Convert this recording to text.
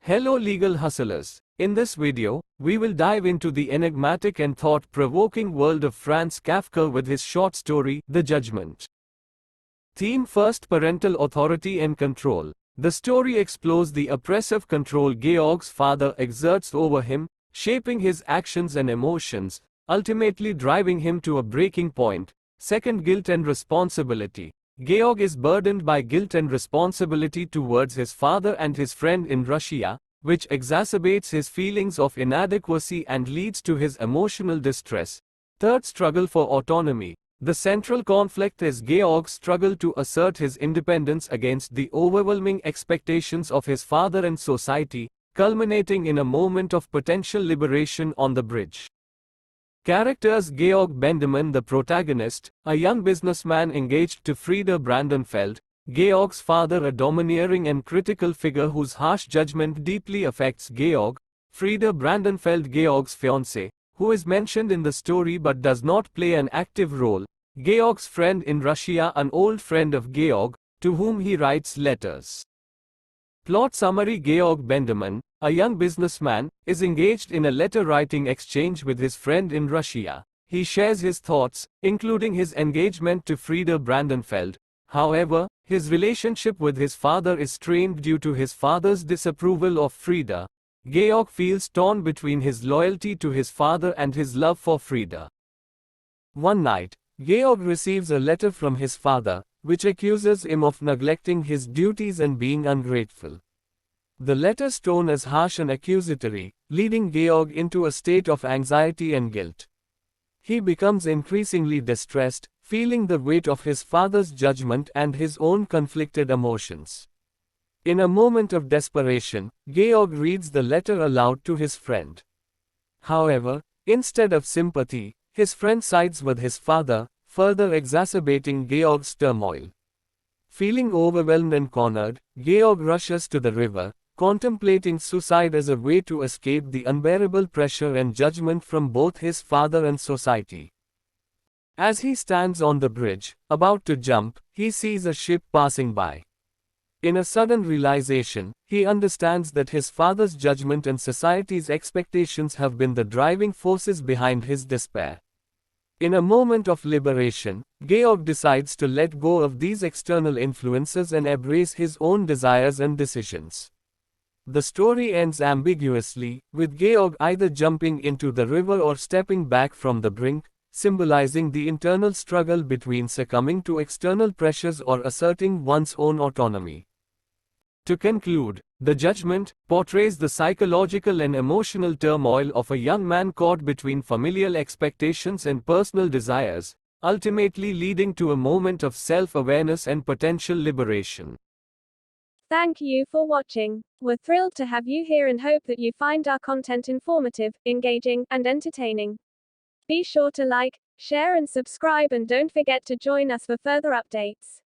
Hello legal hustlers. In this video, we will dive into the enigmatic and thought-provoking world of Franz Kafka with his short story, The Judgement. Theme: First, parental authority and control. The story explores the oppressive control Georg's father exerts over him, shaping his actions and emotions, ultimately driving him to a breaking point. Second, guilt and responsibility. Georg is burdened by guilt and responsibility towards his father and his friend in Russia, which exacerbates his feelings of inadequacy and leads to his emotional distress. Third, struggle for autonomy. The central conflict is Georg's struggle to assert his independence against the overwhelming expectations of his father and society, culminating in a moment of potential liberation on the bridge. Characters: Georg Bendemann, the protagonist, a young businessman engaged to Frieda Brandenfeld, Georg's father, a domineering and critical figure whose harsh judgment deeply affects Georg. Frieda Brandenfeld, Georg's fiancée, who is mentioned in the story but does not play an active role. Georg's friend in Russia, an old friend of Georg, to whom he writes letters. Plot summary: Georg Bendemann, a young businessman, is engaged in a letter-writing exchange with his friend in Russia. He shares his thoughts, including his engagement to Frieda Brandenfeld. However, his relationship with his father is strained due to his father's disapproval of Frieda. Georg feels torn between his loyalty to his father and his love for Frieda. One night, Georg receives a letter from his father, which accuses him of neglecting his duties and being ungrateful. The letter's tone is harsh and accusatory, leading Georg into a state of anxiety and guilt. He becomes increasingly distressed, feeling the weight of his father's judgment and his own conflicted emotions. In a moment of desperation, Georg reads the letter aloud to his friend. However, instead of sympathy, his friend sides with his father, further exacerbating Georg's turmoil. Feeling overwhelmed and cornered, Georg rushes to the river, contemplating suicide as a way to escape the unbearable pressure and judgment from both his father and society. As he stands on the bridge, about to jump, he sees a ship passing by. In a sudden realization, he understands that his father's judgment and society's expectations have been the driving forces behind his despair. In a moment of liberation, Georg decides to let go of these external influences and embrace his own desires and decisions. The story ends ambiguously, with Georg either jumping into the river or stepping back from the brink, symbolizing the internal struggle between succumbing to external pressures or asserting one's own autonomy. To conclude, The Judgement portrays the psychological and emotional turmoil of a young man caught between familial expectations and personal desires, ultimately leading to a moment of self-awareness and potential liberation. Thank you for watching. We're thrilled to have you here and hope that you find our content informative, engaging, and entertaining. Be sure to like, share and subscribe, and don't forget to join us for further updates.